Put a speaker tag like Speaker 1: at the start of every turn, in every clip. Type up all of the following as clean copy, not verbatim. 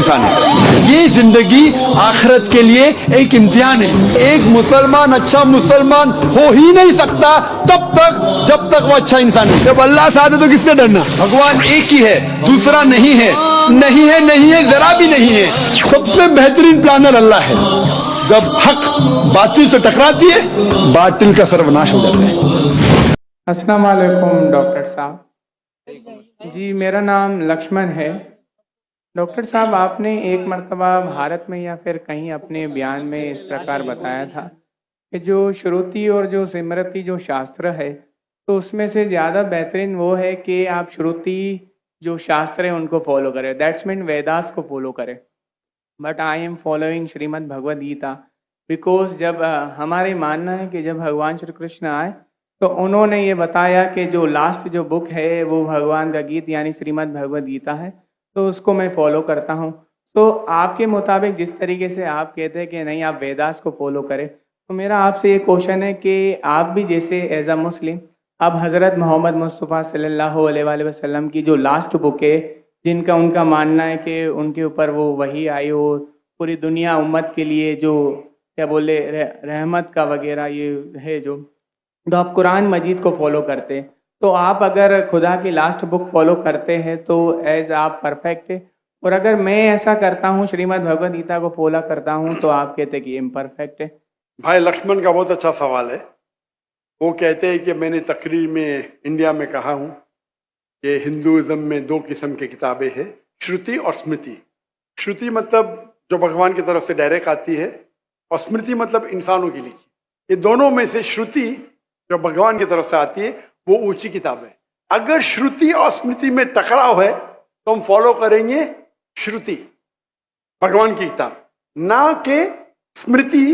Speaker 1: इंसान है। ये जिंदगी आखिरत के लिए एक इम्तिहान है। एक मुसलमान अच्छा मुसलमान हो ही नहीं सकता तब तक जब तक वो अच्छा इंसान है। जब अल्लाह साथ है तो किससे डरना? भगवान एक ही है, दूसरा नहीं है, नहीं है, नहीं है, जरा भी नहीं है। सबसे बेहतरीन प्लानर अल्लाह है। जब हक बातिल से टकराती है, बातिल का सर्वनाश हो जाता है।
Speaker 2: अस्सलाम वालेकुम डॉक्टर साहब। जी, मेरा नाम लक्ष्मण है। डॉक्टर साहब, आपने एक मर्तबा भारत में या फिर कहीं अपने बयान में इस प्रकार बताया था कि जो श्रुति और जो स्मृति जो शास्त्र है, तो उसमें से ज़्यादा बेहतरीन वो है कि आप श्रुति जो शास्त्र है उनको फॉलो करें, दैट्स मीन वेदास को फॉलो करें। But I am following Shrimad Bhagavad Gita because जब हमारे मानना है कि जब भगवान श्री कृष्ण आए तो उन्होंने ये बताया कि जो लास्ट जो बुक है वो भगवान का गीत यानी श्रीमद् भगवद गीता है, तो उसको मैं फॉलो करता हूँ। तो आपके मुताबिक जिस तरीके से आप कहते हैं कि नहीं आप वेदास को फॉलो करें, तो मेरा आपसे ये क्वेश्चन है कि आप भी जैसे एज अ मुस्लिम अब हज़रत मोहम्मद मुस्तफ़ा सल्लल्लाहु अलैहि वसल्लम की जो लास्ट बुक है, जिनका उनका मानना है कि उनके ऊपर वो वही आई हो पूरी दुनिया उम्मत के लिए जो क्या बोले रहमत का वगैरह ये है जो, तो आप कुरान मजीद को फॉलो करते हैं। तो आप अगर खुदा की लास्ट बुक फॉलो करते हैं तो एज आप परफेक्ट है, और अगर मैं ऐसा करता हूँ श्रीमद् भगवद गीता को फॉलो करता हूँ तो आप कहते हैं कि इम्परफेक्ट है।
Speaker 3: भाई लक्ष्मण का बहुत अच्छा सवाल है। वो कहते हैं कि मैंने तकरीर में इंडिया में कहा हूँ कि हिंदुइज्म में दो किस्म की किताबें हैं, श्रुति और स्मृति। श्रुति मतलब जो भगवान की तरफ से डायरेक्ट आती है, और स्मृति मतलब इंसानों की लिखी। ये दोनों में से श्रुति जो भगवान की तरफ से आती है वो ऊंची किताब है। अगर श्रुति और स्मृति में टकराव है तो हम फॉलो करेंगे श्रुति, भगवान की किताब, ना कि स्मृति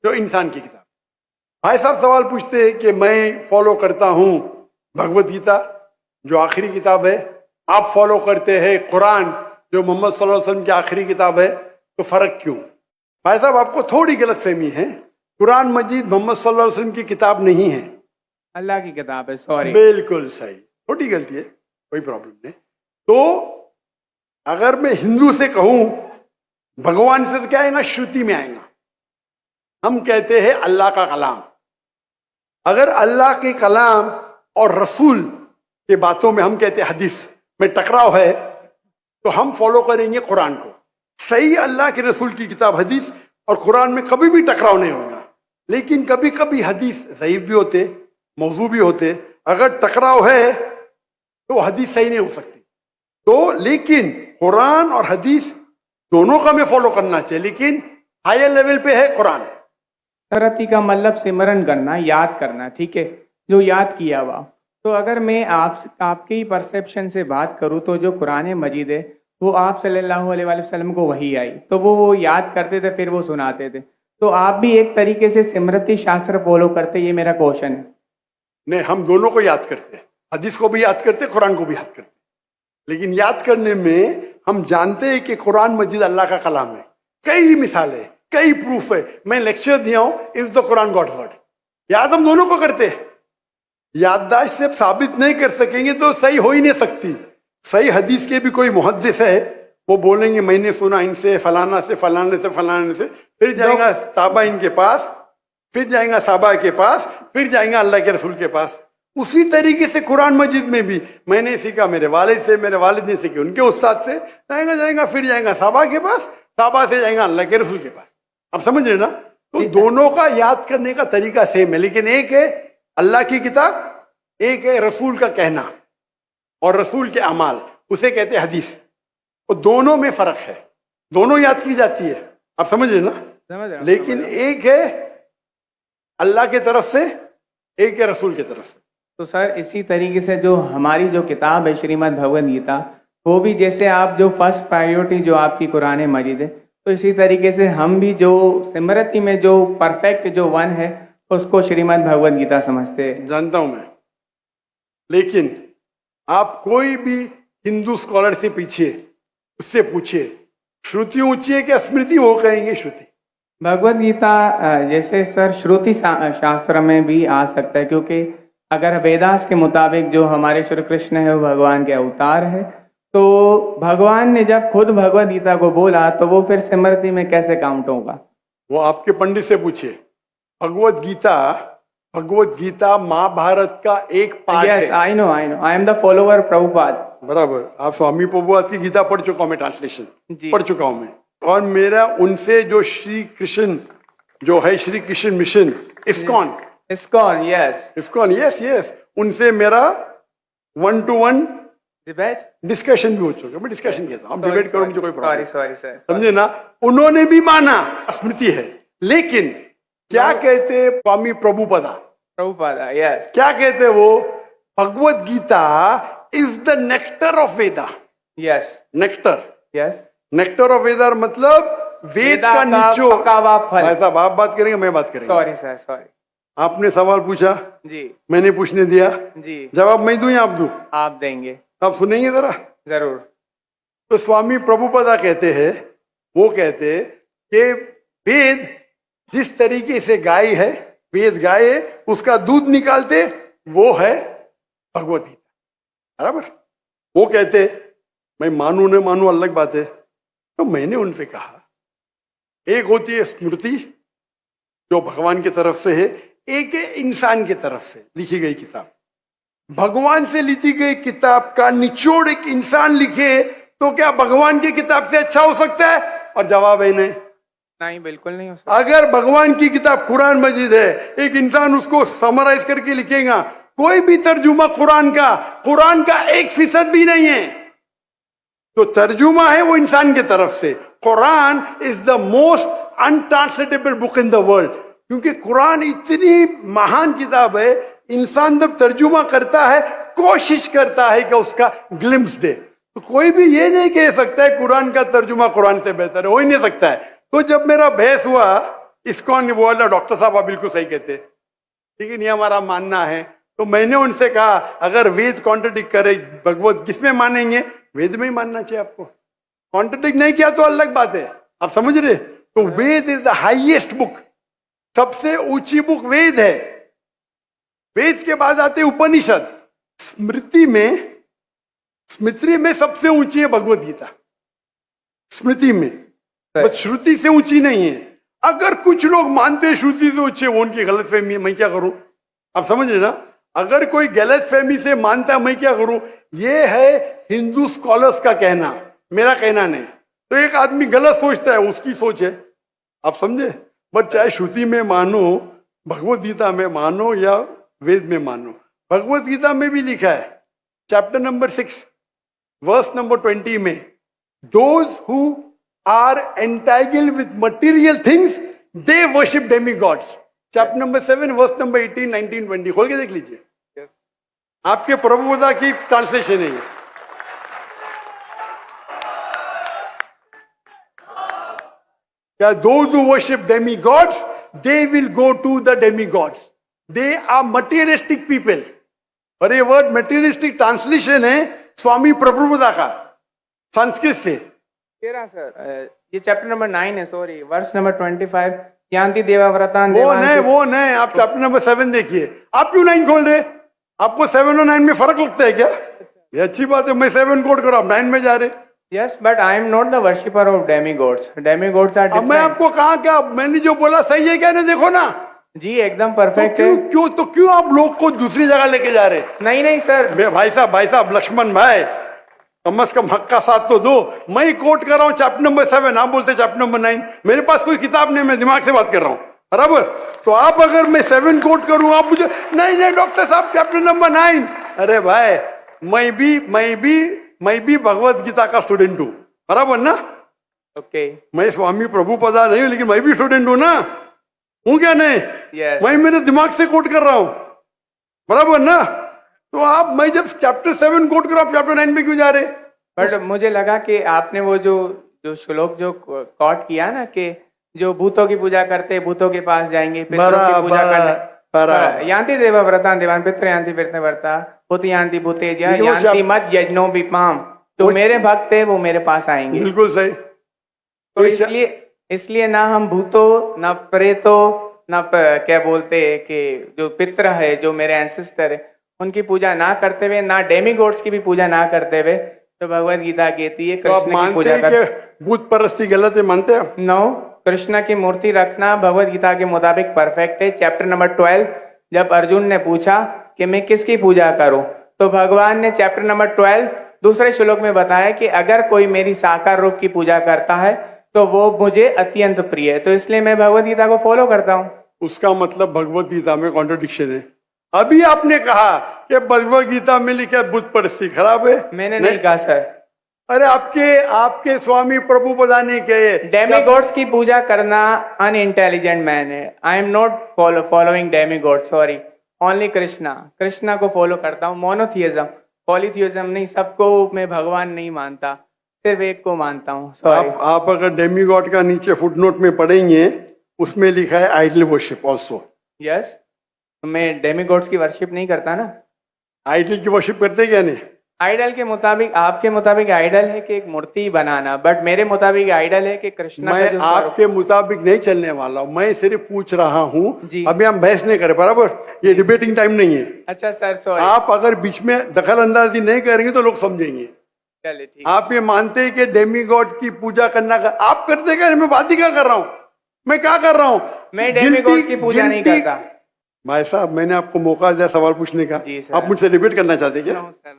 Speaker 3: जो इंसान की किताब। भाई साहब सवाल पूछते हैं कि मैं फॉलो करता हूं भगवद गीता जो आखिरी किताब है, आप फॉलो करते हैं कुरान जो मोहम्मद सल्लल्लाहु अलैहि वसल्लम की आखिरी किताब है, तो फर्क क्यों? भाई साहब आपको थोड़ी गलतफहमी है। कुरान मजीद मोहम्मद सल्लल्लाहु अलैहि वसल्लम की किताब नहीं है,
Speaker 2: अल्लाह की किताब है। सॉरी,
Speaker 3: बिल्कुल सही, छोटी गलती है, कोई प्रॉब्लम नहीं। तो अगर मैं हिंदू से कहूं भगवान से, तो क्या आएगा? श्रुति में आएगा। हम कहते हैं अल्लाह का कलाम। अगर अल्लाह के कलाम और रसूल के बातों में हम कहते हैं हदीस में टकराव है, तो हम फॉलो करेंगे कुरान को। सही अल्लाह के रसूल की किताब हदीस और कुरान में कभी भी टकराव नहीं होगा, लेकिन कभी कभी हदीस ज़ईफ भी होते, मौजू भी होते। अगर टकराव है तो हदीस सही नहीं हो सकती। तो लेकिन कुरान और हदीस दोनों का हमें फॉलो करना चाहिए, लेकिन हायर लेवल पे है कुरान।
Speaker 2: तरती का मतलब सिमरन करना, याद करना, ठीक है, जो याद किया हुआ। तो अगर मैं आपके ही परसेप्शन से बात करूँ तो जो कुरान मजीद है वो आप सल्लल्लाहु अलैहि वसल्लम को वही आई, तो वो याद करते थे, फिर वो सुनाते थे। तो आप भी एक तरीके से स्मृति शास्त्र फॉलो करते, ये मेरा क्वेश्चन है।
Speaker 3: नहीं, हम दोनों को याद करते हैं, हदीस को भी याद करते, कुरान को भी याद करते। लेकिन याद करने में हम जानते हैं कि कुरान मजीद अल्लाह का कलाम है। कई मिसालें, कई प्रूफ है। मैं लेक्चर दिया हूं, is the Quran God's word. याद हम दोनों को करते हैं। याददाश्त से साबित नहीं कर सकेंगे तो सही हो ही नहीं सकती। सही हदीस के भी कोई मुहद्दिस है, वो बोलेंगे मैंने सुना इनसे फलाना से फलाने से फलाने से, फिर जाएगा साहबा इनके पास, फिर जाएगा साहबा के पास, फिर जाएगा अल्लाह के रसूल के पास। उसी तरीके से कुरान मजीद में भी मैंने सीखा मेरे वालिद से, मेरे वालिद ने सीखी उनके उस्ताद से, जाएगा फिर जाएगा साहबा के पास, साहबा से जाएगा अल्लाह के रसूल के पास। आप समझ रहे ना? तो दोनों का याद करने का तरीका सेम है, लेकिन एक है अल्लाह की किताब, एक है रसूल का कहना और रसूल के अमाल, उसे कहते हैं हदीस। और दोनों में फर्क है, दोनों याद की जाती है। आप समझ रहे ना?
Speaker 2: समझ रहे,
Speaker 3: लेकिन एक है अल्लाह की तरफ से, एक है रसूल की तरफ से।
Speaker 2: तो सर इसी तरीके से जो हमारी जो किताब है श्रीमद् भगवद गीता, वो भी जैसे आप जो फर्स्ट प्रायोरिटी जो आपकी कुरान मजीद है, तो इसी तरीके से हम भी जो स्मृति में जो परफेक्ट जो वन है उसको श्रीमद् भगवद गीता समझते हैं।
Speaker 3: जानता हूं मैं, लेकिन आप कोई भी हिंदू स्कॉलर से पीछे उससे पूछिए श्रुति ऊंची है क्या स्मृति, वो कहेंगे श्रुति।
Speaker 2: भगवद गीता जैसे सर श्रुति शास्त्र में भी आ सकता है, क्योंकि अगर वेदास के मुताबिक जो हमारे श्री कृष्ण है वो भगवान के अवतार है, तो भगवान ने जब खुद भगवद गीता को बोला तो वो फिर स्मृति में कैसे काउंट होगा?
Speaker 3: वो आपके पंडित से पूछिए। भगवत गीता महाभारत का एक पार्ट
Speaker 2: यस,
Speaker 3: है।
Speaker 2: I know, I am the follower Prabhupada.
Speaker 3: बराबर, आप स्वामी प्रभुपाद की गीता पढ़ चुका हूं मैं, ट्रांसलेशन
Speaker 2: जी।
Speaker 3: पढ़ चुका हूं मैं। और मेरा उनसे जो श्री कृष्ण जो है, Shri Krishna mission, ISKCON,
Speaker 2: yes,
Speaker 3: ISKCON, yes, उनसे मेरा 1-to-1
Speaker 2: डिबेट,
Speaker 3: डिस्कशन भी हो चुका। मैं डिस्कशन कहता हूँ, हम डिबेट करो, मुझे कोई प्रॉब्लम
Speaker 2: सॉरी सर,
Speaker 3: समझे ना। उन्होंने भी माना स्मृति है, लेकिन क्या कहते स्वामी
Speaker 2: प्रभुपाद, यस,
Speaker 3: क्या कहते वो? Bhagavad Gita is the nectar of Veda.
Speaker 2: Yes,
Speaker 3: nectar,
Speaker 2: yes,
Speaker 3: nectar of Veda मतलब वेद का निचोड़।
Speaker 2: पका हुआ फल।
Speaker 3: ऐसा आप बात करेंगे, मैं बात करेंगे।
Speaker 2: Sorry sir, sorry.
Speaker 3: आपने सवाल पूछा,
Speaker 2: जी,
Speaker 3: मैंने पूछने दिया,
Speaker 2: जी,
Speaker 3: जवाब मैं दूं या आप दूं?
Speaker 2: आप देंगे।
Speaker 3: आप सुनेंगे जरा।
Speaker 2: जरूर।
Speaker 3: तो स्वामी प्रभुपादा कहते हैं, वो कहते कि वेद जिस तरीके से गाय है, वेद गाय है, उसका दूध निकालते, वो है भगवत गीता। बराबर। वो कहते, मैं मानू न मानू अलग बात है। तो मैंने उनसे कहा, एक होती है स्मृति जो भगवान की तरफ से है, एक है इंसान की तरफ से लिखी गई किताब। भगवान से लिखी गई किताब का निचोड़ एक इंसान लिखे तो क्या भगवान की किताब से अच्छा हो सकता है? और जवाब है
Speaker 2: नहीं, बिल्कुल नहीं हो सकता।
Speaker 3: अगर भगवान की किताब कुरान मजीद है, एक इंसान उसको समराइज करके लिखेगा, कोई भी तर्जुमा कुरान का 1% भी नहीं है। तो तर्जुमा है वो इंसान की तरफ से। Quran is the most untranslatable book in the world, क्योंकि कुरान इतनी महान किताब है। इंसान जब तर्जुमा करता है, कोशिश करता है कि उसका ग्लिम्स दे, तो कोई भी ये नहीं कह सकता है कुरान का तर्जुमा कुरान से बेहतर है, हो ही नहीं सकता है। तो जब मेरा बहस हुआ, इस्कॉन बोला डॉक्टर साहब आप बिल्कुल सही कहते, लेकिन ये हमारा मानना है। तो मैंने उनसे कहा, अगर वेद कॉन्ट्रडिक्ट करे भगवत, किसमें मानेंगे? वेद में ही मानना चाहिए आपको। कॉन्ट्रडिक्ट नहीं किया तो अलग बात है, आप समझ रहे? तो वेद इज द हाईएस्ट बुक, सबसे ऊंची बुक वेद है। वेद के बाद आते उपनिषद। स्मृति में सबसे ऊंची है भगवत गीता, स्मृति में, बस श्रुति से ऊंची नहीं है। अगर कुछ लोग मानते हैं श्रुति से ऊंची है, वो उनकी गलतफहमी है, मैं क्या करूं? आप समझ रहे ना। अगर कोई गलतफहमी से मानता है, मैं क्या करूं? ये है हिंदू स्कॉलर्स का कहना, मेरा कहना नहीं। तो एक आदमी गलत सोचता है, उसकी सोच है, आप समझे। बट चाहे श्रुति में मानो, भगवत गीता में मानो या वेद में मानो, भगवत गीता में भी लिखा है, चैप्टर नंबर 6 वर्स नंबर 20 में, those who are entangled with material things they worship demigods. Chapter number 7 verse number 18, 19, 20 खोल के देख लीजिए। आपके प्रभुदा की ट्रांसलेशन है ये। क्या those who worship demigods, they will go to the demigods. They are materialistic people. और ये वर्ड materialistic ट्रांसलेशन है स्वामी प्रभुदा का संस्कृत से।
Speaker 2: सर ये चैप्टर नंबर 9 है, सॉरी, वर्स नंबर 25, यान्ति देवाव्रतान।
Speaker 3: वो नहीं, आप चैप्टर नंबर 7 देखिए। आप क्यों 9 खोल रहे? आपको 7 और 9 में फर्क लगता है क्या? ये अच्छी बात है, मैं 7 कोट करो, आप 9 में जा रहे।
Speaker 2: Yes, but I am not the worshipper of demigods. Demigods are
Speaker 3: अब
Speaker 2: different.
Speaker 3: मैं आपको कहा क्या, मैंने जो बोला सही है क्या? नहीं देखो ना
Speaker 2: जी, एकदम परफेक्ट है।
Speaker 3: क्यों आप लोग को दूसरी जगह लेके जा रहे?
Speaker 2: नहीं सर,
Speaker 3: भाई साहब लक्ष्मण भाई, कम से कम हक का साथ तो दो। मैं कोट कर रहा हूँ चैप्टर नंबर 7, आप बोलते चैप्टर नंबर 9। मेरे पास कोई किताब नहीं, मैं दिमाग से बात कर रहा हूँ, बराबर। तो आप अगर मैं 7 कोट करूँ, आप मुझे नहीं डॉक्टर साहब चैप्टर नंबर 9। अरे भाई, मैं भी भगवत गीता का स्टूडेंट हूँ, बराबर ना?
Speaker 2: ओके।
Speaker 3: मैं स्वामी प्रभुपादा नहीं हूँ, लेकिन मैं भी स्टूडेंट हूँ ना, हूँ क्या नहीं?
Speaker 2: Yes.
Speaker 3: मैं मेरे दिमाग से कोट कर रहा हूँ, बराबर ना? तो आप, मैं जब चैप्टर 7 कोट कर रहा हूँ, चैप्टर 9 में क्यों जा रहे?
Speaker 2: बट मुझे लगा कि आपने वो जो श्लोक जो कोट किया ना, कि जो भूतों की पूजा करते भूतों के पास जाएंगे, पितरों की पूजा करने, यान्ति देवाव्रतान देवान पितृ यान्ति पितृव्रता भूत यान्ति भूतेज यान्ति मत यज्ञो विपाम। तो मेरे भक्त है, वो मेरे पास आएंगे।
Speaker 3: बिल्कुल सही।
Speaker 2: तो इसलिए ना हम भूतों, ना प्रेतों, ना क्या बोलते हैं कि जो पितृ है, जो मेरे एंसेस्टर है, उनकी पूजा ना करते हुए, ना डेमीगॉड्स की भी पूजा ना करते हुए, तो भगवत गीता कहती है
Speaker 3: तो आप
Speaker 2: कृष्ण की
Speaker 3: मानते
Speaker 2: पूजा
Speaker 3: हैं
Speaker 2: कर।
Speaker 3: कि बुत परस्ती गलत है, मानते हैं आप?
Speaker 2: नो, कृष्ण की मूर्ति रखना भगवत गीता के मुताबिक परफेक्ट है। चैप्टर नंबर 12, जब अर्जुन ने पूछा कि मैं किसकी पूजा करूं, तो भगवान ने चैप्टर नंबर 12 दूसरे श्लोक में बताया कि अगर कोई मेरी साकार रूप की पूजा करता है तो वो मुझे अत्यंत प्रिय है, तो इसलिए मैं भगवत गीता को फॉलो करता हूँ।
Speaker 3: उसका मतलब भगवत गीता में कॉन्ट्रडिक्शन है। अभी आपने कहा कि भगवत गीता में लिखा बुत परस्ती खराब है।
Speaker 2: मैंने नहीं कहा सर।
Speaker 3: अरे आपके स्वामी प्रभु बताने के
Speaker 2: डेमीगॉड्स की पूजा करना अनइंटेलिजेंट मैन है। I am not following demigod, sorry, only Krishna को फॉलो करता हूँ। मोनोथियज्म, पॉलीथियज्म नहीं, सबको मैं भगवान नहीं मानता, सिर्फ एक को मानता हूँ। सॉरी।
Speaker 3: आप अगर डेमीगॉड का नीचे फुटनोट में पढ़ेंगे, उसमें लिखा है आइडल वर्शिप ऑल्सो।
Speaker 2: यस, मैं डेमीगॉड्स की वर्शिप नहीं करता ना।
Speaker 3: आइडल की वर्शिप करते क्या नहीं?
Speaker 2: आइडल के मुताबिक, आपके मुताबिक आइडल है कि एक मूर्ति बनाना, बट मेरे मुताबिक आइडल है कि कृष्णा का
Speaker 3: मैं
Speaker 2: जो
Speaker 3: आपके मुताबिक नहीं चलने वाला हूँ, मैं सिर्फ पूछ रहा हूँ।
Speaker 2: जी।
Speaker 3: अभी हम बहस नहीं करें, बराबर? ये डिबेटिंग टाइम नहीं है।
Speaker 2: अच्छा सर, सॉरी।
Speaker 3: आप अगर बीच में दखल अंदाजी नहीं करेंगे तो लोग समझेंगे।
Speaker 2: चलिए ठीक।
Speaker 3: आप ये मानते हैं कि डेमीगॉड की पूजा करना आप करते क्या? मैं बात ही क्या कर रहा हूँ? मैं क्या कर रहा हूँ?
Speaker 2: मैं डेमीगॉड्स की पूजा नहीं करता।
Speaker 3: भाई साहब, मैंने आपको मौका दिया सवाल पूछने का,
Speaker 2: जी सर।
Speaker 3: आप मुझसे डिबेट करना चाहते क्या?
Speaker 2: No sir.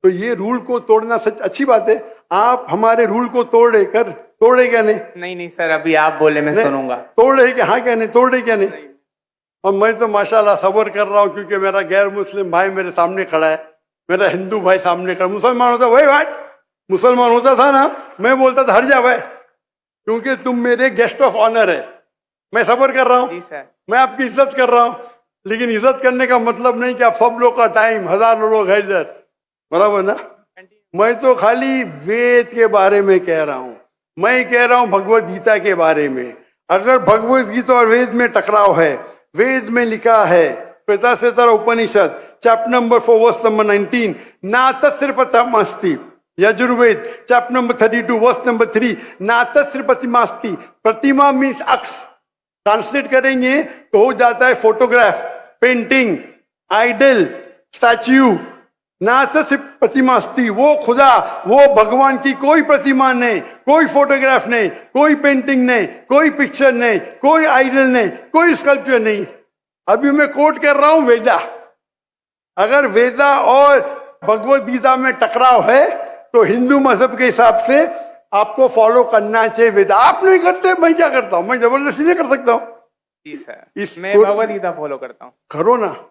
Speaker 3: तो ये रूल को तोड़ना सच अच्छी बात है। आप हमारे रूल को तोड़े क्या नहीं?
Speaker 2: नहीं सर, अभी आप बोले मैं सुनूंगा।
Speaker 3: तोड़े क्या? हाँ क्या नहीं? तोड़े क्या नहीं? और मैं तो माशाल्लाह सबर कर रहा हूँ, क्योंकि मेरा गैर मुस्लिम भाई मेरे सामने खड़ा है, मेरा हिंदू भाई सामने खड़ा। मुसलमान होता वही भाई, मुसलमान होता था ना, मैं बोलता था हट जा भाई, क्योंकि तुम मेरे गेस्ट ऑफ ऑनर है। मैं सबर कर रहा हूँ,
Speaker 2: जी सर।
Speaker 3: मैं आपकी इज्जत कर रहा हूँ, लेकिन इज्जत करने का मतलब नहीं कि आप सब लोग का टाइम, हजारों लोग है इधर, बराबर ना? मैं तो खाली वेद के बारे में कह रहा हूं। मैं कह रहा हूं भगवत गीता के बारे में। अगर भगवत गीता और वेद में टकराव है, वेद में लिखा है Shvetashvatara Upanishad chapter number 4 verse number 19, ना तस्र प्रतिमास्ति। Yajurveda chapter number 32 verse number 3, ना तस्र प्रतिमास्ति। प्रतिमा मीन्स अक्स, ट्रांसलेट करेंगे तो हो जाता है फोटोग्राफ, पेंटिंग, आइडल, स्टैच्यू। ना तो सिर्फ प्रतिमास्ती, वो खुदा, वो भगवान की कोई प्रतिमा नहीं, कोई फोटोग्राफ नहीं, कोई पेंटिंग नहीं, कोई पिक्चर नहीं, कोई आइडल नहीं, कोई स्कल्पचर नहीं। अभी मैं कोट कर रहा हूं वेदा। अगर वेदा और भगवत गीता में टकराव है तो हिंदू मजहब के हिसाब से आपको फॉलो करना चाहिए वेदा। आप नहीं करते, मैं क्या करता हूं? मैं जबरदस्ती नहीं कर सकता हूं।
Speaker 2: जी सर, मैं भगवत गीता फॉलो करता हूँ।
Speaker 3: करो ना,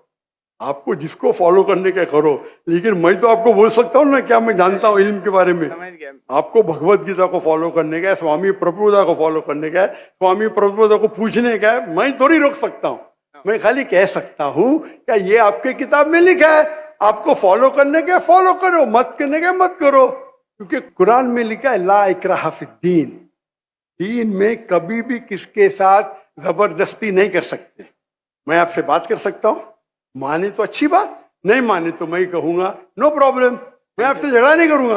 Speaker 3: आपको जिसको फॉलो करने का करो, लेकिन मैं तो आपको बोल सकता हूँ ना क्या मैं जानता हूँ इल्म के बारे में।
Speaker 2: समझ गया।
Speaker 3: आपको भगवत गीता को फॉलो करने का है, स्वामी प्रभुदा को फॉलो करने का है, स्वामी प्रभुदा को पूछने का है। मैं थोड़ी रोक सकता हूँ, मैं खाली कह सकता हूँ क्या ये आपके किताब में लिखा है, आपको फॉलो करने का फॉलो करो, मत करने का मत करो। क्योंकि कुरान में लिखा है ला इकराहा फिद्दीन, दीन में कभी भी किसके साथ जबरदस्ती नहीं कर सकते। मैं आपसे बात कर सकता हूँ, माने तो अच्छी बात, नहीं माने तो मैं कहूंगा नो प्रॉब्लम, मैं आपसे झगड़ा नहीं करूंगा,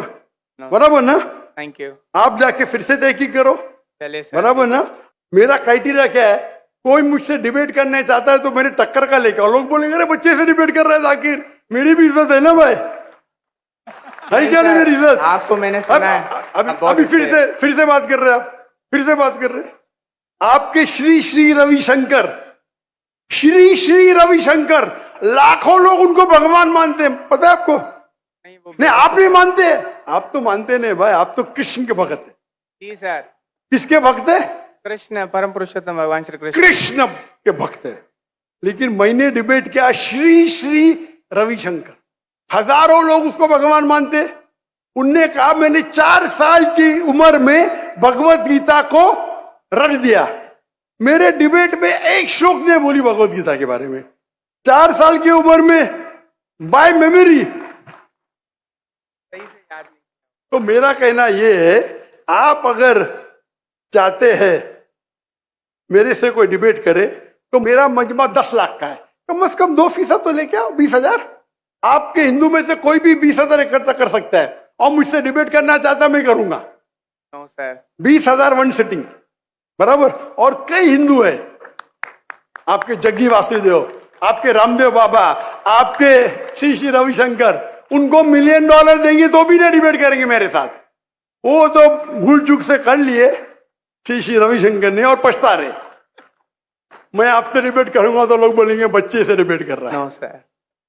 Speaker 3: बराबर ना?
Speaker 2: Thank you.
Speaker 3: आप जाके फिर से तहकीक करो,
Speaker 2: चलिए सर।
Speaker 3: बराबर ना? मेरा क्राइटेरिया क्या है? कोई मुझसे डिबेट करना चाहता है तो मेरे टक्कर का लेकर, लोग बोलेंगे अरे बच्चे से डिबेट कर रहा है जाकिर, मेरी भी इज्जत है ना भाई, है क्या नहीं मेरी इज्जत?
Speaker 2: आपको मैंने सुना है।
Speaker 3: अभी फिर से बात कर रहे हैं आप, फिर से बात कर रहे हैं। आपके श्री श्री रविशंकर, श्री श्री रविशंकर, लाखों लोग उनको भगवान मानते हैं, पता है आपको? नहीं, आप नहीं मानते, आप तो मानते नहीं भाई, आप तो कृष्ण के भक्त है।
Speaker 2: जी सर।
Speaker 3: किसके भक्त है?
Speaker 2: कृष्ण, परम पुरुषोत्तम भगवान श्री कृष्ण,
Speaker 3: कृष्ण के भक्त है। लेकिन मैंने डिबेट किया श्री श्री रविशंकर, हजारों लोग उसको भगवान मानते। उनने कहा मैंने 4 साल की उम्र में भगवत गीता को रख दिया। मेरे डिबेट में एक श्लोक ने बोली भगवत गीता के बारे में, 4 साल की उम्र में, बाय मेमोरी।
Speaker 2: सही से याद नहीं।
Speaker 3: तो मेरा कहना यह है, आप अगर चाहते हैं मेरे से कोई डिबेट करे तो मेरा मजमा 10 लाख का है, कम से कम 2% तो लेके आओ, 20,000। आपके हिंदू में से कोई भी 20,000 इकट्ठा कर सकता है और मुझसे डिबेट करना चाहता मैं करूंगा।
Speaker 2: No sir.
Speaker 3: 20,000 वन सिटिंग, बराबर। और कई हिंदू है, आपके जग्गी वासुदेव, आपके रामदेव बाबा, आपके श्री श्री रविशंकर, उनको $1,000,000 देंगे तो भी नहीं डिबेट करेंगे मेरे साथ। वो तो भूल चूक से कर लिए श्री रविशंकर ने और पछता रहे। मैं आपसे डिबेट करूंगा तो लोग बोलेंगे बच्चे से डिबेट कर रहा है।
Speaker 2: No sir.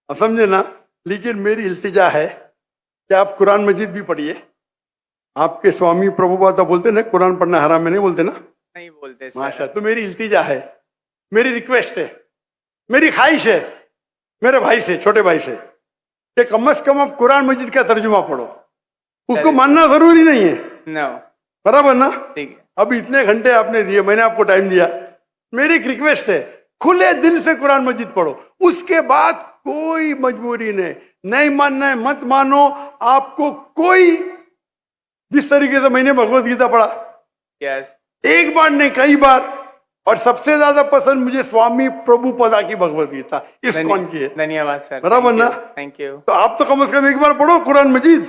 Speaker 3: आप समझे ना। लेकिन मेरी इल्तिजा है कि आप कुरान मजीद भी पढ़िए। आपके स्वामी प्रभुपाद बोलते ना कुरान पढ़ना हराम है, नहीं बोलते ना?
Speaker 2: नहीं बोलते सर।
Speaker 3: माशा। तो मेरी इल्तिजा है, मेरी रिक्वेस्ट है, मेरी ख्वाहिश है मेरे भाई से, छोटे भाई से, कि कम से कम आप कुरान मजीद का तर्जुमा पढ़ो। उसको मानना जरूरी नहीं है,
Speaker 2: नो,
Speaker 3: बराबर ना?
Speaker 2: ठीक है।
Speaker 3: अब इतने घंटे आपने दिए, मैंने आपको टाइम दिया। मेरी एक रिक्वेस्ट है, खुले दिल से कुरान मजीद पढ़ो। उसके बाद कोई मजबूरी नहीं मानना है मत मानो। आपको कोई, जिस तरीके से मैंने भगवत गीता पढ़ा,
Speaker 2: यस,
Speaker 3: एक बार नहीं कई बार, और सबसे ज्यादा पसंद मुझे स्वामी प्रभुपदा की भगवत गीता, इस्कॉन की है।
Speaker 2: धन्यवाद सर।
Speaker 3: बराबर ना?
Speaker 2: Thank you.
Speaker 3: तो आप तो कम से कम एक बार पढ़ो कुरान मजीद।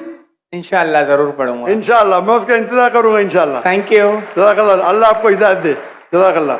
Speaker 2: इंशाल्लाह जरूर पढ़ूंगा।
Speaker 3: इंशाल्लाह मैं उसका इंतजार करूंगा इंशाल्लाह।
Speaker 2: Thank you.
Speaker 3: जज़ाकल्लाह। अल्लाह आपको हिदायत दे। जज़ाकल्लाह।